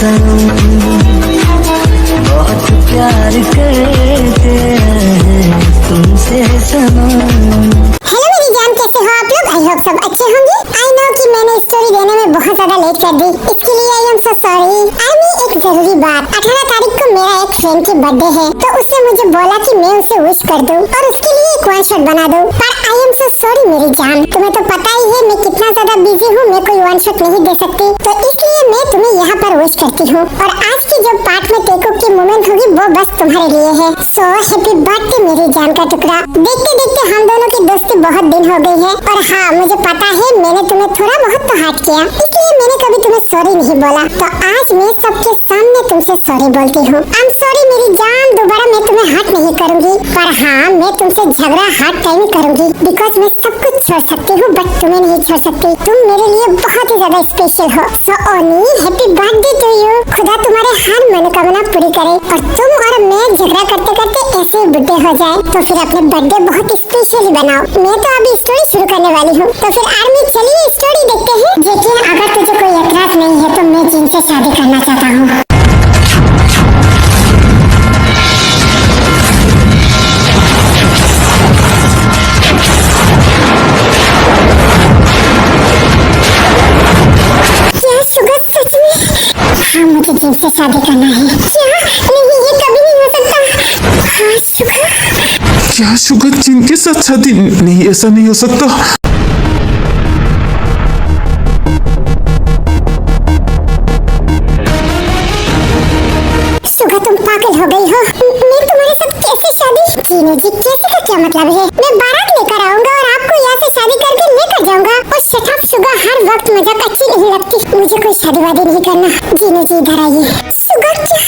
सनम, बहुत प्यार करते हैं तुमसे सनम। हेलो मेरी जान, कैसे हो आप लोग? आई होप सब अच्छे होंगे। आई नो कि मैंने स्टोरी देने में बहुत ज्यादा लेट कर दी, इसके लिए आई एम सो सॉरी। एक जरूरी बात, 18 तारीख को मेरा एक फ्रेंड की बर्थडे है, तो उससे मुझे बोला कि मैं उसे विश कर दूं और उसके लिए एक वन शॉट बना दूं। पर आई एम सो सॉरी मेरी जान, तुम्हें तो पता ही है मैं कितना ज्यादा बिजी हूँ, मैं कोई वन शॉट नहीं दे सकती, तो इसलिए मैं तुम्हें यहाँ पर विश करती हूँ। और आज की जो पार्ट में टेक ऑफ की मोमेंट होगी वो बस तुम्हारे लिए है। सो हैप्पी बर्थडे मेरी जान का टुकड़ा। देखते देखते हम दोनों की दोस्ती बहुत दिन हो गई है, और हाँ मुझे पता है मैंने तुम्हें थोड़ा बहुत तो हर्ट किया, इसलिए मैंने कभी तुम्हें सॉरी नहीं बोला, तो आज मैं सबके सामने तुमसे सॉरी बोलती हूँ। आई एम सॉरी मेरी जान, दोबारा मैं तुम्हें हर्ट नहीं करूँगी, पर हाँ मैं तुमसे झगड़ा हर टाइम करूँगी, बिकॉज मैं सब कुछ छोड़ सकती हूँ बट तुम्हें नहीं छोड़ सकती। तुम मेरे लिए बहुत ही ज्यादा स्पेशल हो। सो ओनी हैप्पी बर्थडे टू यू। खुदा तुम्हारे हर मनोकामना पूरी करे और तुम और मैं झगड़ा करते करते ऐसे ही बुढ़े हो जाए, तो फिर अपने बर्थडे बहुत स्पेशल बनाओ। मैं तो अभी स्टोरी शुरू करने वाली हूँ, तो फिर आर्मी चलिए स्टोरी देखते हैं। देखिए अगर तुझे कोई एतराज नहीं है तो मैं जिनसे शादी करना चाहता हूँ। हाँ मुझे जिनसे शादी करना है। क्या? नहीं ये कभी नहीं हो सकता। हाँ शुगर। क्या शुगर जिनके साथ शादी? नहीं ऐसा नहीं हो सकता। शुगर तुम पागल हो गई हो। मैं तुम्हारे साथ कैसे शादी? जीनू जी कैसे का क्या मतलब है? मैं बारात लेकर आऊंगा और आपको यहाँ से शादी करके लेकर जाऊंगा। और शट अप शुगर, हर वक्त मजाक अच्छी नहीं लगती, मुझे कोई शादी वादी नहीं करना। जीनू जी इधर आइए। शुगर क्या?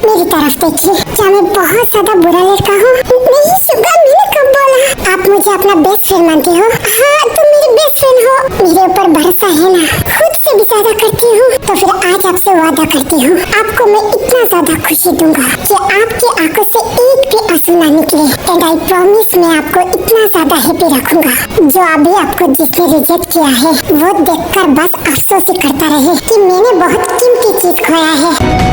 मेरी तरफ देखिए, क्या मैं बहुत ज्यादा बुरा लड़का हूँ? नहीं शुगर, मैंने कब बोला? आप मुझे अपना बेस्ट फ्रेंड मानते हो? हाँ तुम मेरी बेस्ट फ्रेंड हो, मेरे ऊपर भरोसा है ना? खुद से भी ज्यादा करती हूँ, तो फिर आज आपसे वादा करती हूँ, आपको मैं इतना ज्यादा खुशी दूंगा कि आपकी आंखों से एक भी आंसू ना निकले। एंड आई प्रॉमिस मैं आपको इतना ज्यादा हैप्पी रखूंगा, जो अभी आपको जिसने रिजेक्ट किया है वो देखकर बस अफसोस ही करता रहे कि मैंने बहुत कीमती चीज खोया है।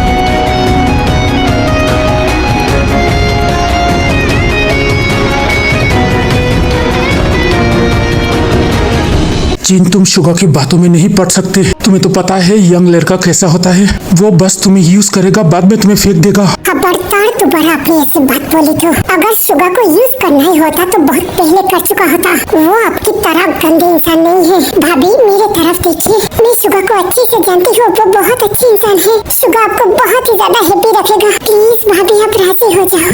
जिन तुम शुगर की बातों में नहीं पड़ सकते। तुम्हें तो पता है यंग लड़का कैसा होता है, वो बस तुम्हें यूज करेगा, बाद में तुम्हें फेंक देगा। खबरदार दोबारा अपनी ऐसी बात बोली तो। अगर शुगर को यूज करना ही होता तो बहुत पहले कर चुका होता। वो आपकी तरह गंदे इंसान नहीं है। भाभी मेरे तरफ देखिए, मैं शुगर को अच्छे से जानती हूँ, वो बहुत अच्छी इंसान है। शुगर आपको बहुत ही ज्यादा हैप्पी रखेगा। प्लीज भाभी आप राजी हो जाओ।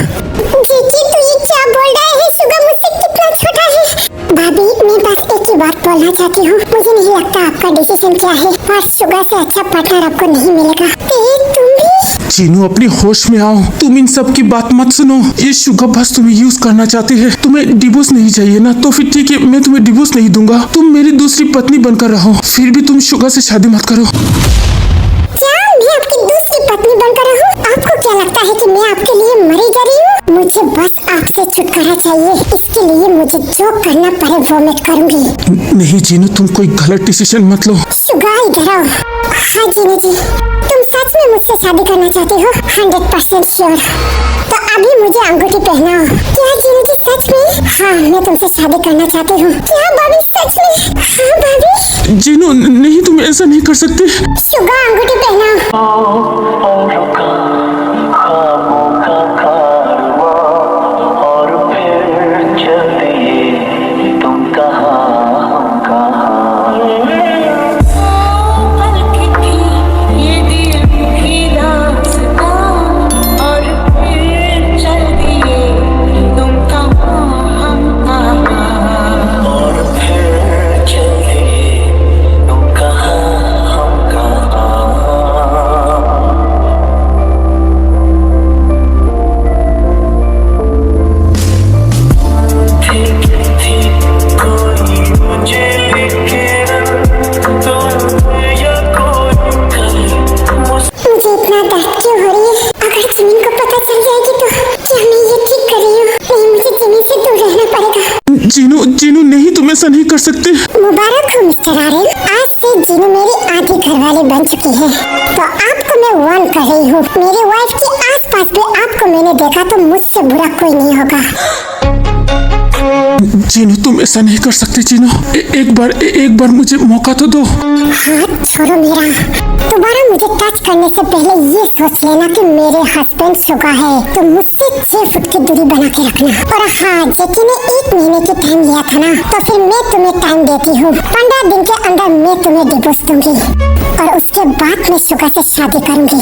देखिए तो ये क्या बोल रहा है? शुगर मुझसे कितना छोटा है। भाभी मैं बस एक ही बात बोलना चाहती हूँ, मुझे नहीं लगता आपका डिसीजन क्या है, और शुगर से अच्छा पार्टनर आपको नहीं मिलेगा। तुम भी जीनू अपनी होश में आओ, तुम इन सब की बात मत सुनो। ये शुगर बस तुम्हें यूज करना चाहती है। तुम्हें डिवोर्स नहीं चाहिए ना, तो फिर ठीक है, मैं तुम्हें डिवोर्स नहीं दूंगा। तुम मेरी दूसरी पत्नी बनकर रहो, फिर भी तुम शुगर से शादी मत करो। क्या मैं आपकी दूसरी पत्नी बनकर रहूं? आपको क्या लगता है कि मैं आपके लिए मरी जा रही हूँ? मुझे बस आपसे छुटकारा चाहिए, इसके लिए मुझे जो करना पड़े वो मैं करूँगी। नहीं जीनू, तुम कोई गलत डिसीजन मत लो। शुगर इधर आओ। हाँ जीनू जी, तुम सच में मुझसे शादी करना चाहते हो? 100% श्योर। तो अभी मुझे अंगूठी पहनाओ। क्या जीनू जी सच में? हाँ मैं तुमसे शादी करना चाहती हूँ। क्या भाभी सच में? हाँ भाभी। जीनू नहीं, तुम ऐसा नहीं कर सकते। शुगर अंगूठी पहनाओ। जीनू नहीं, तुम ऐसा नहीं कर सकते। मुबारक हो मिस्टर आर्यन, आज से जीनू मेरी आधी घरवाली बन चुकी है। तो आपको मैं वार्न कर रही हूँ, मेरी वाइफ के आसपास भी आपको मैंने देखा तो मुझसे बुरा कोई नहीं होगा। जीनू तुम ऐसा नहीं कर सकते जीनू, एक बार मुझे मौका तो दो। हाथ छोड़ो मेरा, दोबारा मुझे टच करने से पहले ये सोच लेना कि मेरे हस्बैंड शुगा है, तो मुझसे 6 फुट की दूरी बना के रखना। और हाँ, जेकी ने 1 महीने की टाइम लिया था ना, तो फिर मैं तुम्हें टाइम देती हूँ। 15 दिन के अंदर मैं तुम्हें डिवोर्स दूंगी और उसके बाद मैं शुगा से शादी करूंगी।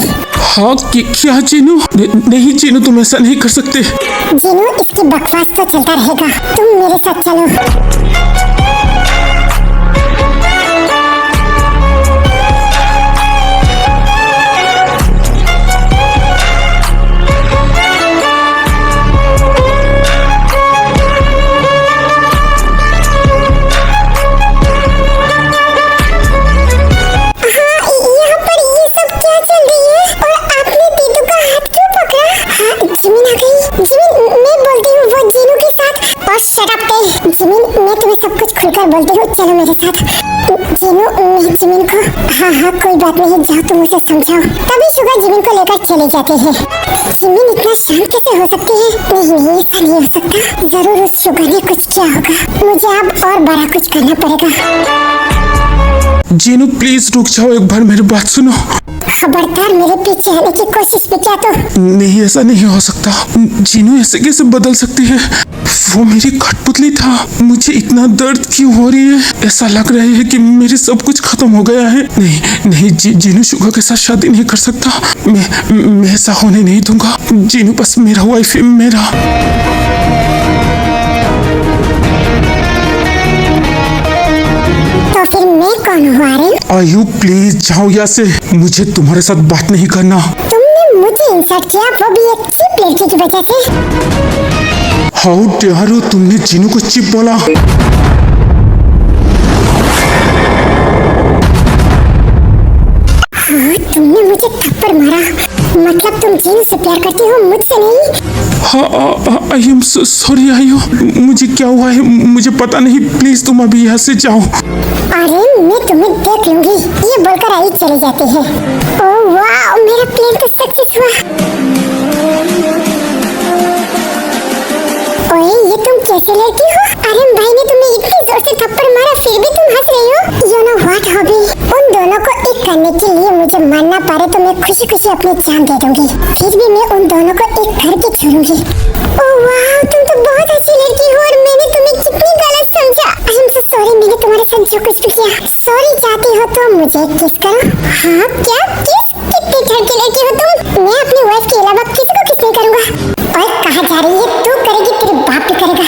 हाँ क्या जीनू? नहीं जीनू, तुम ऐसा नहीं कर सकते। जीनू, इसकी बकवास तो चलता रहेगा, तुम मेरे साथ चलो। जिमिन, मैं तुम्हें सब कुछ खुलकर बोलती हूँ, चलो मेरे साथ। जीनू, मैं जिमिन को हाँ कोई बात नहीं, जाओ तुम उसे समझाओ। तभी शुगा जिमिन को लेकर चले जाते हैं। जिमिन इतना शांत कैसे हो सकती है? नहीं, ऐसा नहीं हो सकता, जरूर उस शुगा ने कुछ किया होगा। मुझे अब और बड़ा कुछ करना पड़ेगा। जीनू प्लीज रुक जाओ, एक बार मेरी बात सुनो। खबरदार मेरे पीछे आने की कोशिश भी किया तो। नहीं, ऐसा नहीं हो सकता। जीनू ऐसे कैसे बदल सकती है? वो मेरी कठपुतली था। मुझे इतना दर्द क्यों हो रही है? ऐसा लग रहा है कि मेरे सब कुछ खत्म हो गया है। नहीं, जीनू शुगा के साथ शादी नहीं कर सकता। मैं ऐसा होने नहीं दूंगा। जीनू बस मेरा वाइफ है, मेरा। तो फिर मैं कौन हूँ आर्यन? आयु प्लीज जाओ यहाँ से, मुझे तुम्हारे साथ बात नहीं करना। तुमने मुझे इंसल्ट किया, वो भी एक चीप लड़की की वजह से। हाउ डेयर यू, तुमने जीनू को चिप बोला? हाँ, तुमने मुझे थप्पड़ मारा, मतलब तुम जीनू से प्यार करती हो, मुझसे नहीं? हाँ, आई एम सॉरी आयु, मुझे क्या हुआ है मुझे पता नहीं। प्लीज तुम अभी यहाँ से जाओ। अरे मैं तुम्हें देख लूंगी, ये बोलकर आई चली जाती है। ओह वाह, मेरा प्लान तो सक्सेस हुआ। ओए, ये तुम कैसे लड़की हो? आर्यन भाई ने तुम्हें इतनी जोर से थप्पड़ मारा, फिर भी तुम हंस रही हो। यू नो व्हाट हॉबी, उन दोनों को एक करने के लिए मुझे मानना पड़े तो मैं खुशी खुशी अपनी जान दे दूंगी, फिर भी मैं उन दोनों को एक करके छोड़ूंगी। ओह वाह, तुम तो बहुत अच्छी लड़की हो और मैंने तुम्हें कितनी गलत समझा। आई एम सो सॉरी, मैंने तुम्हारे साथ जो कुछ भी किया। सॉरी चाहती हो तो मुझे किस करो। हाँ, क्या किस? कितनी ठरकी लड़की हो तुम। मैं अपनी वाइफ के अलावा किसी को किस नहीं करूँगा। और कहाँ जा रही है? तू करेगी, तेरे बाप भी करेगा।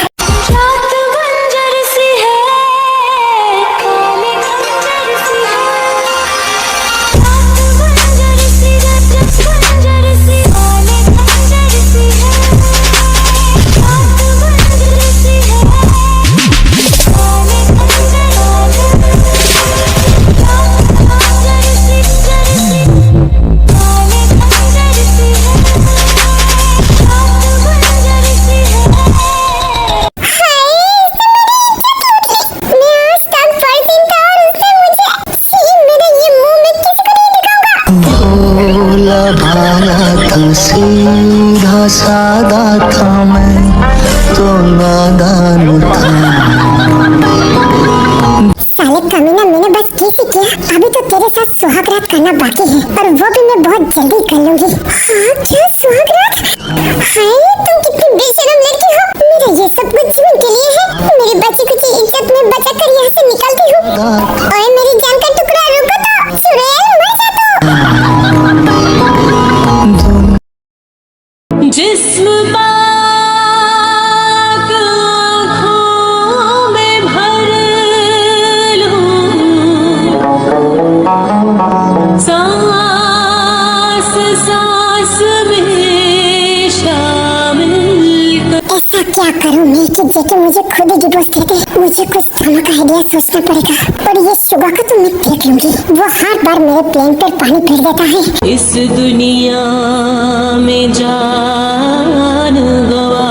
सीधा सादा था मैं तो नादान था। साले कमीना, मैंने बस किस ही किया, अभी तो तेरे साथ सुहागरात करना बाकी है और वो भी मैं बहुत जल्दी कर लूंगी। हाँ, क्या सुहागरात? हाय, तुम कितनी बेशरम लड़की हो। मेरा ये सब कुछ जीवन के लिए है। मेरी बची कुछ इज्जत में बचा कर यहाँ से निकलती हूँ। ओए मेरी जान का टुकड़ा, रुको तो, चुड़ैल मर जा तो। जिस्म पाक आँखों में भर लूं, सांस सांस में शामिल कर। ऐसा क्या करूं मैं कि जेके मुझे खुद ही डिवोर्स दे दे। मुझे कुछ धमाका आइडिया सोचना पड़ेगा। और ये शुगा का तो मैं देख लूंगी, वो हर बार मेरे प्लान पर पानी फेर देता है। इस दुनिया में जान गवा,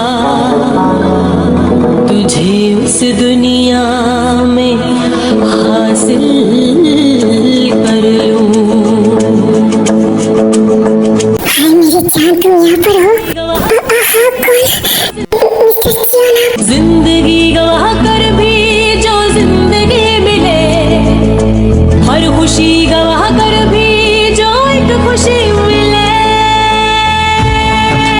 तुझे उस दुनिया दुनिया में हासिल कर लूं। हाय मेरी जान, तुम यहाँ पर हो? हाँ, कौन? मिस्टर जियोन। जिंदगी गवा कर भी जो जिंदगी मिले, हर खुशी गवा कर भी जो एक खुशी मिले।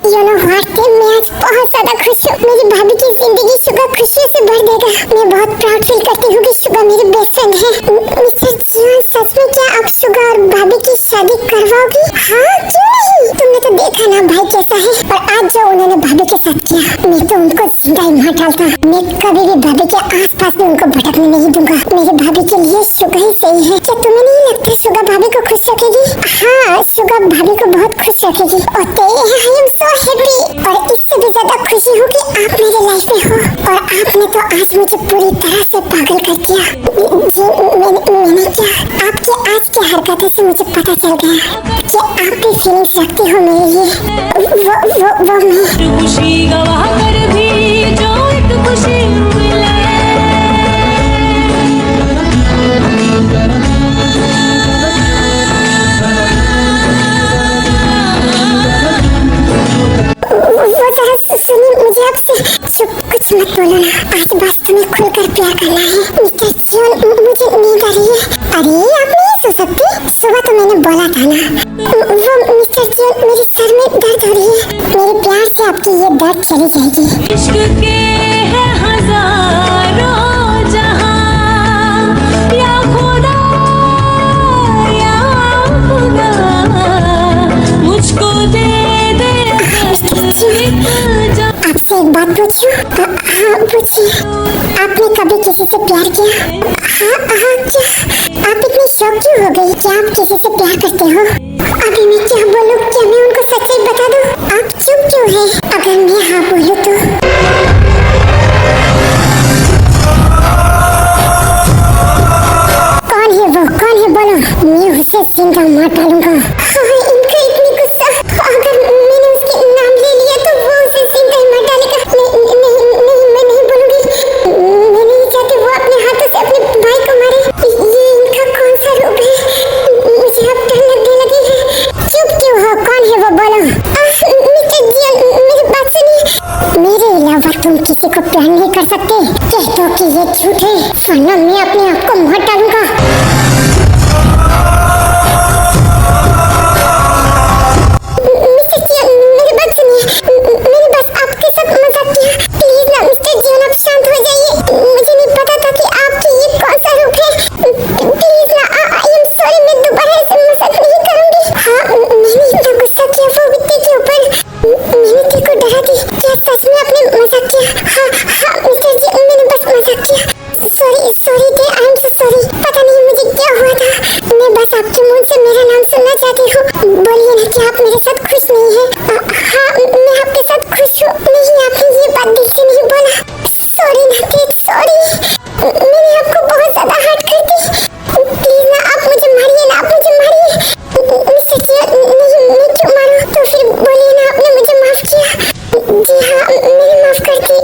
You know what? मैं आज बहुत ज्यादा खुश हूँ। मेरी भाभी की जिंदगी सुबह खुशियों से भर देगा। मैं बहुत प्राउड फील करती हूँ कि सुबह मेरी बेस्ट फ्रेंड है। मिस्टर जियोन, सच में क्या आप सुबह और भाभी की शादी करवाओगी? हाँ, क्यों नहीं? तुमने तो देखा ना भाई कैसा है, और आज जो उन्होंने भाभी के साथ किया, मैं तो उनको जिंदा ही मार डालता। मैं कभी भी भाभी के आसपास भी उनको भटकने नहीं दूंगा। मेरी भाभी के लिए सुबह ही सही है। क्या तुम्हें नहीं लगता सुबह भाभी को खुश रखेगी? हाँ, सुबह भाभी को बहुत खुश रखेगी। और आई एम सो हैप्पी, और इससे भी ज्यादा खुशी हूँ कि आप मेरे लाइफ में हो, और आपने तो आज मुझे पूरी तरह से पागल कर दिया। जी, मैंने क्या? आपकी आज की हरकतें से मुझे पता चल गया कि आप भी फीलिंग्स रखते हो मेरे लिए। वो मैं खुशी गवा कर भी जो एक खुशी मिले। वो जरा सुनिए, मुझे आपसे चुप कुछ मत बोलो ना। आज बस तुम्हें खुलकर प्यार करना है। मिस्टर जियोन, मुझे नींद आ रही है। अरे आप नहीं सो सकते? सुबह तो मैंने बोला था ना। वो मिस्टर जियोन, मेरे सर में दर्द हो रही है। मेरे प्यार से आपकी ये दर्द चली जाएगी। इश्क के है हजारों जहां, या खुदा या खुदा मुझको दे दे आपसे एक बात पूछूं? हाँ, पूछिए। आपने कभी किसी से प्यार किया? हाँ, क्या? आप इतनी शौक क्यों हो गई? क्या आप किसी से प्यार करते हो? अभी मैं क्या बोलूं? क्या मैं उनको सच्चाई बता दूं? आप चुप क्यों हैं? अगर मैं हाँ बोलूं तो? कौन है वो? कौन है बोलो? मैं उसे जिंदा मार डालूंगा। हाँ, इनका इतनी गुस्सा। अगर मैंने उसके नाम ले लिया तो वो उसे जिंदा ही मार डालेगा। नहीं, मैं नहीं बोलूंगी। मैं नहीं चाहती वो अपने हाथों से अपने भाई को मारे। ये इनका कौन सा रूप है? मुझे अब डर लगने लगी है। चुप क्यों हो? कौन है वो बोलो? मिस्टर जियोन, मेरी बात सुनिए। मेरे अलावा तुम किसी को प्यार नहीं कर सकते। कह दो कि ये झूठ है, वरना मैं अपने आप को मार डालूंगा। मिस्टर जियोन, मेरी बात सुनिए। मैंने बस आपके साथ मजाक किया। प्लीज ना मिस्टर जियोन, आप शांत हो जाइए। मुझे नहीं पता था कि आपकी ये कौन सा रूप है। प्लीज ना, आई एम सॉरी। मैं दोबारा ऐसे मजाक नहीं करूंगी। हाँ, मैंने इतना गुस्सा किया वो वित्ते के ऊपर। मैंने तेरे को डरा दी। क्या सच में आपने मजाक किया? हाँ मिस्टर जियोन, मैंने बस मजाक किया। Sorry day, I am so sorry. पता नहीं मुझे क्या हुआ था। मैं बस आपके मुंह से मेरा नाम सुनना चाहती हूँ। बोलिए ना कि आप मेरे साथ खुश नहीं हैं? हाँ, मैं आपके साथ खुश हूँ। नहीं, आपने ये बात दिल से नहीं बोला। सॉरी ना डेट, सॉरी। मैंने आपको बहुत ज्यादा हर्ट कर दी। प्लीज ना, आप मुझे मारिए ना, आप मुझे मारिए। मिस्टर जियोन, नहीं, मैं क्यों मारूं? तो फिर बोलिए ना, आपने मुझे माफ किया। जी हाँ, मैंने माफ कर दी।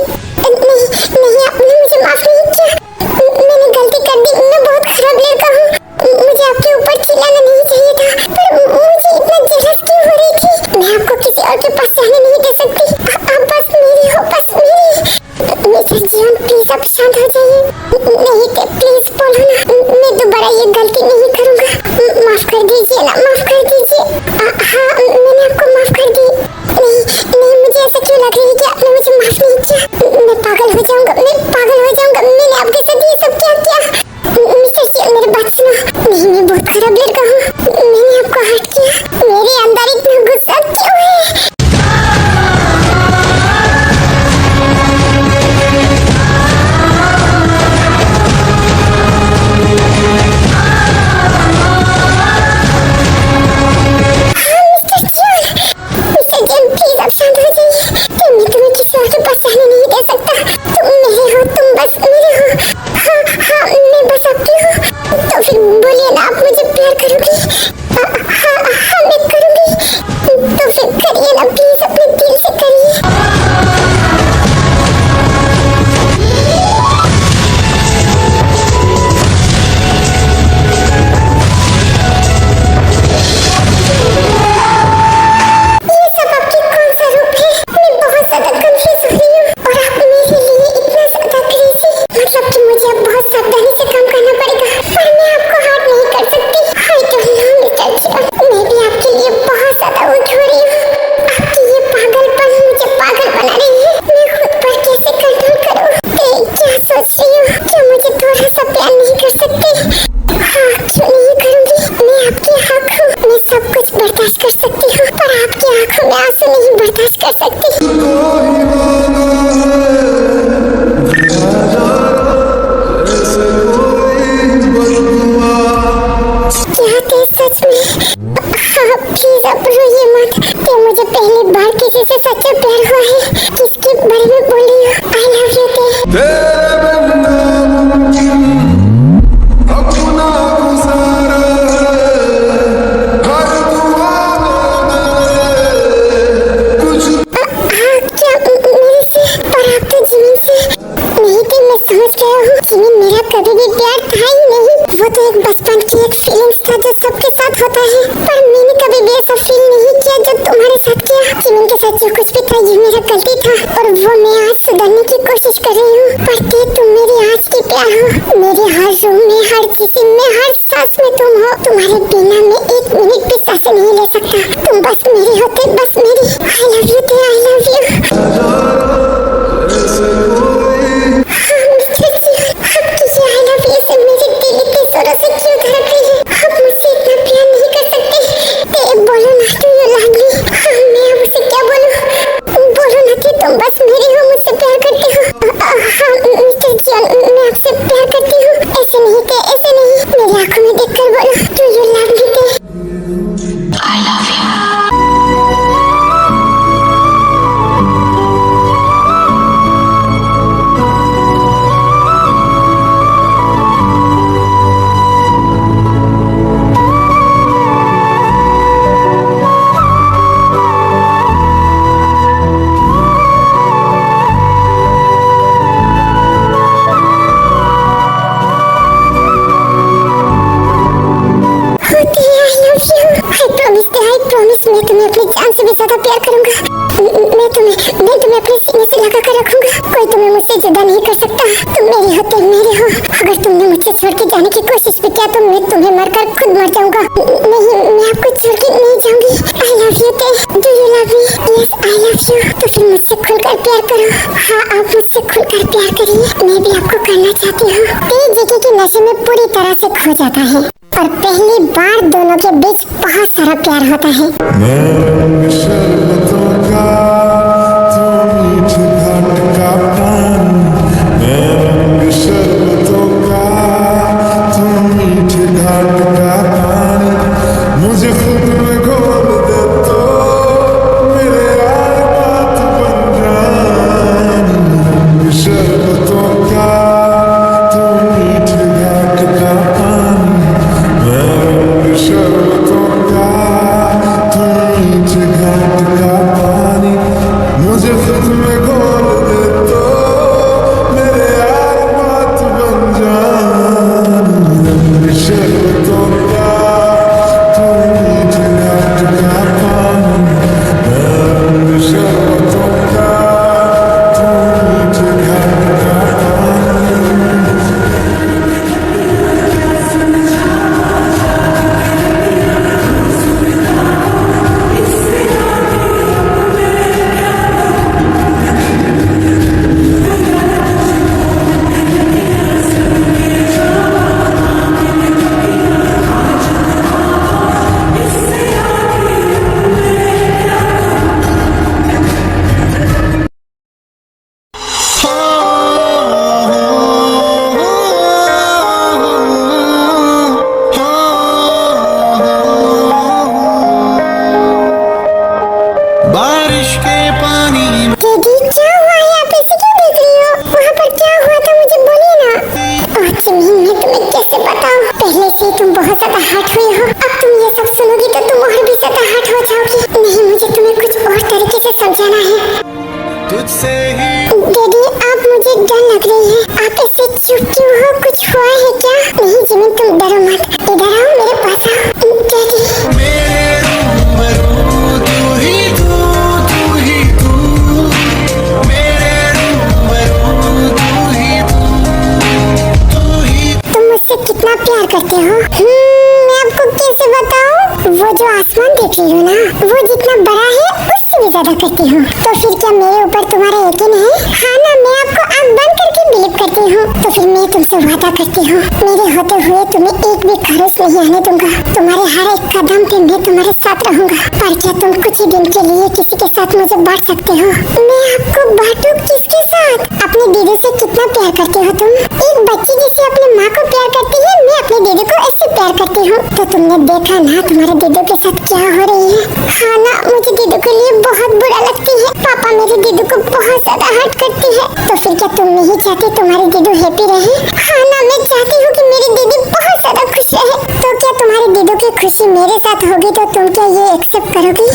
नहीं, आपने मुझे माफ नहीं किया। मैंने गलती कर दी। मैं बहुत खराब लड़का हूँ। मुझे आपके ऊपर चिल्लाना नहीं चाहिए था, पर मुझे इतना जेलस क्यों हो रही थी? मैं आपको किसी और के पास जाने नहीं दे सकती। आप बस मेरी हो, बस मेरी। मिस्टर जियोन, प्लीज आप शांत हो जाइए। नहीं तो प्लीज बोलो ना, मैं दोबारा ये गलती नहीं करूँगा। माफ कर दीजिए ना, माफ कर दीजिए। हाँ, मैंने आपको माफ कर दी। नहीं, मुझे ऐसा क्यों लग रही है कि आपने मुझे माफ नहीं किया? मैं पागल हो जाऊंगा। मैंने आपके साथ ये सब क्या किया? मिस्टर जियोन, मेरी बात सुनो। नहीं, मैं बहुत खराब लड़का हूँ। मैंने आपको हर्ट किया। मेरे अंदर इतना गुस्सा क्यों है? मिस्टर जियोन, प्लीज आप शांत हो जाइए। मैं तुम्हें किसी और के पास जाने नहीं दे सकता। तुम अब रोइए मत। तो मुझे पहली बार किसी से सच्चा प्यार हुआ है। किसके बारे में बोल रही हो? आई लव यू जिमिन मेरा कभी भी प्यार था ही नहीं। वो तो एक बचपन की एक फीलिंग्स था जो सबके साथ होता है, पर मैंने कभी भी ऐसा फील नहीं किया जो तुम्हारे साथ किया। जिमिन के साथ जो कुछ भी था ये मेरा गलती था और वो मैं आज सुधारने की कोशिश कर रही हूँ। पर तुम मेरी आज की प्यार हो। मेरे हर रूम में, हर किसी में, हर सांस में तुम हो। तुम्हारे बिना मैं एक मिनट भी सांस नहीं ले सकता। तुम बस मेरी होते, बस मेरी। आई लव यू थे, आई लव यू। मैं तुम्हें अपनी जान से भी ज्यादा प्यार करूंगा। मैं तुम्हें अपने सीने से लगा कर रखूंगा। कोई तुम्हें मुझसे जुदा नहीं कर सकता। तुम मेरे होते मेरे हो। अगर तुमने मुझसे छोड़ के जाने की कोशिश भी किया तो मैं तुम्हें मारकर खुद मर जाऊंगा। नहीं, मैं आपको छोड़ के नहीं जाऊंगी। आई लव यू थे। Do you love me? Yes, I love you. तो फिर मुझसे खुलकर प्यार करो। हाँ, आप मुझसे खुलकर प्यार करिए। मैं भी आपको करना चाहती हूँ। तेज जगह के नशे में पूरी तरह से खो जाता है और पहली बार दोनों के बीच बहुत सारा प्यार होता है। मुझे खुद में घोल दे तो मेरे यार बात बन जानी। शरबतों का तुम मीठे घाट का पानी। शरबतों का तुम मीठे घाट का पानी। मुझे खुद में घोल दे तो मेरे यार बात बन जानी। शरबतों का बारिश के पानी। दीदी क्या हुआ? यहाँ पे से क्यों देख रही हो? वहाँ पर क्या हुआ था मुझे बोलिए ना। ओह जिमिन, मैं तुम्हें कैसे बताऊँ? पहले से तुम बहुत ज्यादा हर्ट हुई हो। अब तुम ये सब सुनोगी तो तुम और भी ज्यादा हर्ट हो जाओगी। नहीं, मुझे तुम्हें कुछ और तरीके से समझाना है। तुझसे ही दीदी, आप मुझे डर लग रही है। आप ऐसे चुप क्यों हो? कुछ हुआ है क्या? नहीं जिमिन, तुम डरो मत। इधर आओ, मेरे पास आओ। दीदी कितना प्यार करते हो? मैं आपको कैसे बताऊं? वो जो आसमान देख रही हो ना, वो जितना बड़ा है उससे भी ज्यादा करती हूँ। तो फिर क्या मेरे ऊपर तुम्हारा यकीन है? हाँ ना, मैं आपको आँख बंद करके बिलीव करती हूँ। तो फिर मैं तुमसे वादा करती हूँ, मेरे होते हुए तुम्हें एक भी खरोच नहीं आने दूंगा। तुम्हारे हर एक कदम पे मैं तुम्हारे साथ रहूंगा। पर क्या तुम कुछ ही दिन के लिए किसी के साथ मुझे बांट सकते हो? मैं आपको बांटूं किसके साथ? अपने दीदी से कितना प्यार करते हो तुम? एक बच्ची जैसे अपने माँ को प्यार करती है, मैं अपने दीदी को ऐसे प्यार प्यार करती हूँ तो तुमने देखा ना तुम्हारे दीदू के साथ क्या हो रही है। हाँ ना, मुझे दीदू के लिए बहुत बुरा लगती है। पापा मेरे दीदू को बहुत ज्यादा हर्ट करती है। तो फिर क्या तुम नहीं चाहती तुम्हारी दीदू हैप्पी रहे? हाँ ना, मैं चाहती हूँ कि मेरी दीदी बहुत ज्यादा खुश रहे। तो क्या तुम्हारी दीदू की खुशी मेरे साथ होगी तो तुम क्या ये एक्सेप्ट करोगी?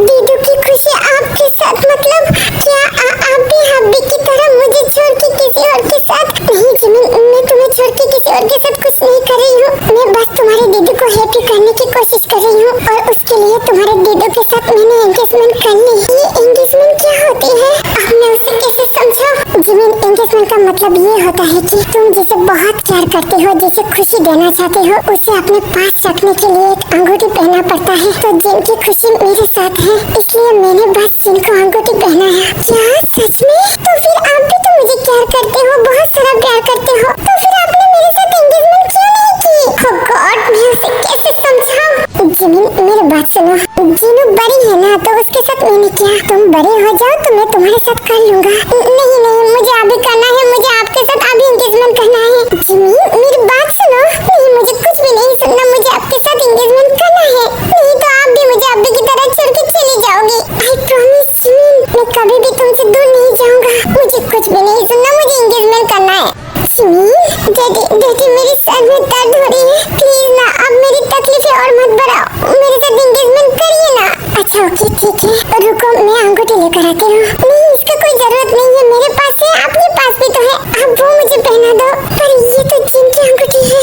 दीदू की खुशी आपके साथ मतलब क्या आप भी हब्बी की तरह मुझे छोड़ के किसी और के साथ? नहीं जिमिन, मैं तुम्हें छोड़ के किसी और के साथ कुछ नहीं कर रही हूँ। मैं बस तुम्हारे दीदू को हैप्पी करने की कोशिश कर रही हूँ और उसके लिए तुम्हारे दीदू के साथ मैंने एंगेजमेंट कर ली। ये एंगेजमेंट क्या होती है? अब मैं उसे कैसे समझाऊं? जिमिन, एंगेजमेंट का मतलब ये होता है कि तुम जिसे बहुत प्यार करते हो, जिसे खुशी देना चाहते हो, उसे अपने पास रखने के लिए एक अंगूठी पहनना पड़ता है। तो जिन की खुशी मेरे साथ है इसलिए मैंने बस जिन को अंगूठी पहनाया। क्या सच में? तो फिर आप भी तो मुझे प्यार करते हो, बहुत सारा प्यार करते हो, तो फिर आपने मेरे साथ एंगेजमेंट क्यों नहीं की? Oh God, मैं उसे कैसे समझाऊं? जिमिन, मेरी बात सुनो। जीनू बड़ी है ना तो उसके साथ मैंने किया। तुम बड़े हो जाओ तो मैं तुम्हारे साथ कर लूंगा। नहीं नहीं, मुझे अभी करना है, मुझे आपके साथ अभी एंगेजमेंट करना है। जिमिन, मेरी बात सुनो। नहीं, मुझे कुछ भी नहीं सुनना, मुझे आपके साथ एंगेजमेंट करना है। नहीं तो आप भी मुझे अभी की तरह छोड़ के चली जाओगी। आई प्रॉमिस जिमिन, मैं कभी भी तुमसे दूर नहीं जाऊंगा। मुझे कुछ भी नहीं सुनना, मुझे एंगेजमेंट करना है। जिमिन, डैडी मेरे सर में दर्द हो रही है, प्लीज ना अब मेरी तकलीफें और मत बढ़ाओ, मेरे साथ एंगेजमेंट करिए ना। अच्छा ओके ठीक है, रुको मैं अंगूठी लेकर आती हूँ। नहीं, इसका कोई जरूरत नहीं है, मेरे पास है, आपके पास भी तो है, आप वो मुझे पहना दो। पर ये तो जिन की अंगूठी है।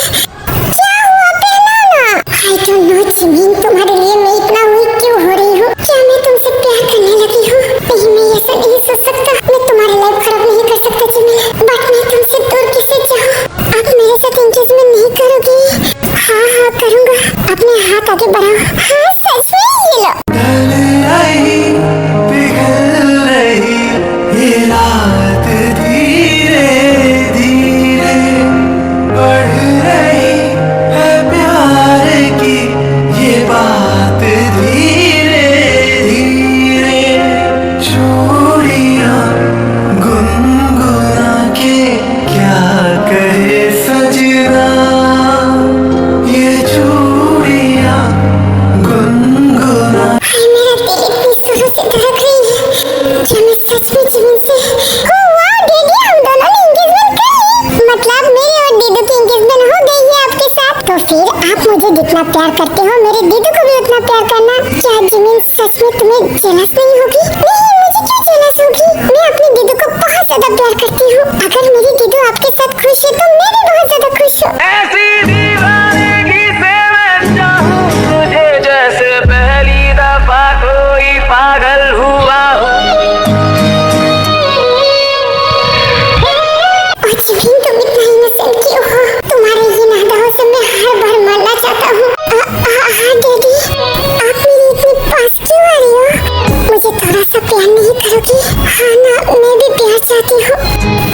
क्या हुआ, पहना ना। आई डोंट नो जिमिन, तुम्हारे लिए मैं इतना वीक क्यों हो रही हूँ? क्या मैं तुमसे प्यार करने लगी हूँ? नहीं, मैं ऐसा नहीं सोच सकता, मैं तुम्हारी लाइफ खराब नहीं कर सकता जिमिन, बट मैं तुमसे दूर कैसे जाऊँ? आप मेरे साथ एंगेजमेंट नहीं करोगी? हाँ करूँगा। अपने हाथ आगे बढ़ाओ। हाँ सच में, ये लो। पिघल रही ये रात धीरे धीरे बढ़ रही है प्यार की ये बात धीरे धीरे चूड़ियां गुनगुना के क्या कहे सजना ये चूड़ियां गुनगुना। हाय, मेरा दिल इतनी जोरों से धड़क रही है। क्या मैं सच में जिमिन से? ओह वाह डैडी, हम दोनों ने एंगेजमेंट कर ली। मतलब मेरे और दीदू की एंगेजमेंट हो गई है आपके साथ। तो फिर आप मुझे जितना प्यार करते हो मेरे दीदू को भी उतना प्यार करना। क्या जिमिन सच में तुम्हें जेलस नहीं होगी? नहीं, मुझे क्यों जेलस होगी? मैं अपने दीदू को बहुत ज्यादा प्यार करती हूँ। अगर मेरी दीदू आपके साथ खुश है तो मैं भी बहुत ज्यादा खुश हूँ। ऐसी दीवानगी से मैं चाहूं तुझे जैसे पहली दफा कोई पागल हुआ हो। और जिमिन, तुम इतना इनोसेंट क्यों हो? तुम्हारे ये नादाओं से मैं हर बार मरना चाहता हूँ। हाँ डैडी, आप मेरे इतने पास क्यों आ रही हो? मुझे थोड़ा सा प्यार नहीं करोगी? हाँ ना, मैं भी प्यार चाहती हूँ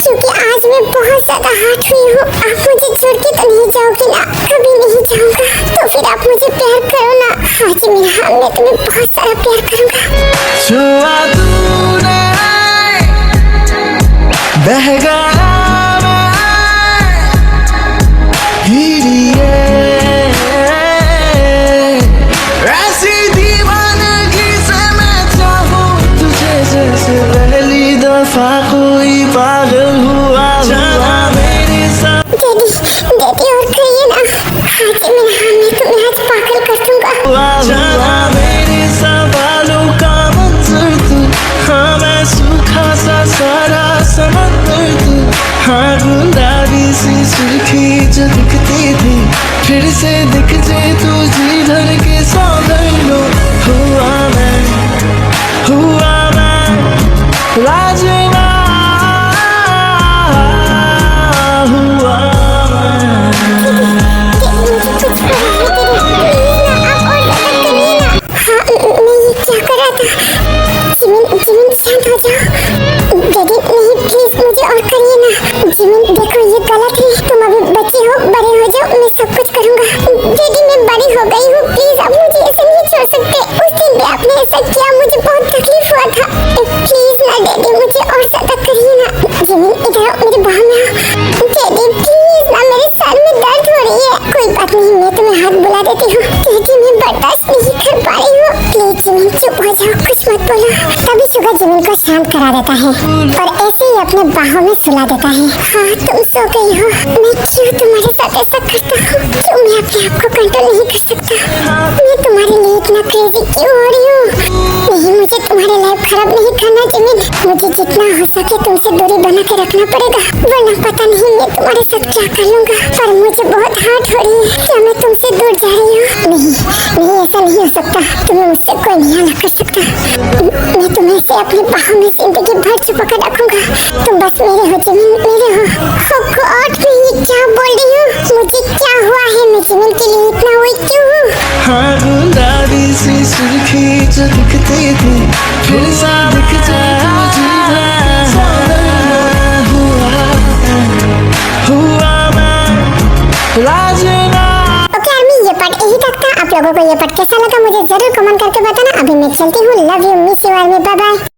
क्योंकि आज मैं बहुत ज्यादा हर्ट हुई हूँ। आप मुझे छोड़ के तो नहीं जाओगी ना? कभी नहीं जाऊंगा। तो फिर आप मुझे प्यार करो ना। हाँ जिमिन, हाँ मैं तुम्हें बहुत सारा प्यार करूंगा। छुआ तूने बह गया हीरिए ऐसी दीवानगी से मैं चाहूं तुझे जैसे पहली दफा कोई पागल हुआ मेरे साथ। डैडी और कहिए ना। हाँ जिमिन, हाँ मैं तुम्हें आज पागल कर दूंगा। मेरे सवालों का मंजर तू, हाँ मैं सूखा सा सारा समंदर तू, हाँ गुलाबी सी सूखी जो दिखती थी फिर से दिख जाए तू जी भर के सौंदर्य लो। हुआ मैं लाजवाब हुआ जिमिन शांत हो जाओ। डैडी नहीं, प्लीज मुझे और करिए ना। जिमिन देखो ये गलत है, तुम अभी बच्चे हो, बड़े हो जाओ, मैं सब कुछ करूंगा। डैडी मैं बड़ी हो गई हूँ, प्लीज अब मुझे ऐसे नहीं छोड़ सकते। उस दिन भी आपने ऐसा किया, मुझे बहुत तकलीफ हुआ था। प्लीज ना डैडी, मुझे और शांत करा देता है और ऐसे ही अपने बाहों में सुला देता है। हाँ, तुम सो गई हो। मैं क्यों तुम्हारे साथ ऐसा करता हूँ? क्यों मैं अपने आप को कंट्रोल नहीं कर सकता? मैं तुम्हारे लिए इतना क्रेजी क्यों हो रही हूँ? नहीं, मुझे तुम्हारी लाइफ खराब नहीं करना जिमिन। मुझे जितना हो सके तुमसे दूरी बना के रखना पड़ेगा, वरना पता नहीं मैं तुम्हारे साथ क्या कर लूँगा। पर मुझे बहुत हर्ट हो रही है। क्या मैं तुमसे दूर जा रही हूँ? नहीं, ऐसा नहीं हो सकता। तुम्हें मुझसे कोई नहीं अलग कर सकता। मैं तुम्हें से अपनी बाहों में जिंदगी भर छुपा कर रखूंगा। तुम बस मेरे हो जिमिन, मेरे हो। Oh God, मैं ये क्या बोल रही हूँ? मुझे क्या हुआ है? मैं जिमिन के लिए इतना हुई क्यों हूँ? हाँ, गुलाबी सी सुर्खी जो दिखती थी फिर से दिख जाए हुआ मैं लाजना। ओके आर्मी, ये पार्ट यही तक था। आप लोगों को ये पार्ट कैसा लगा मुझे जरूर कमेंट करके बताना। अभी मैं चलती हूँ। Love you, miss you army, bye bye.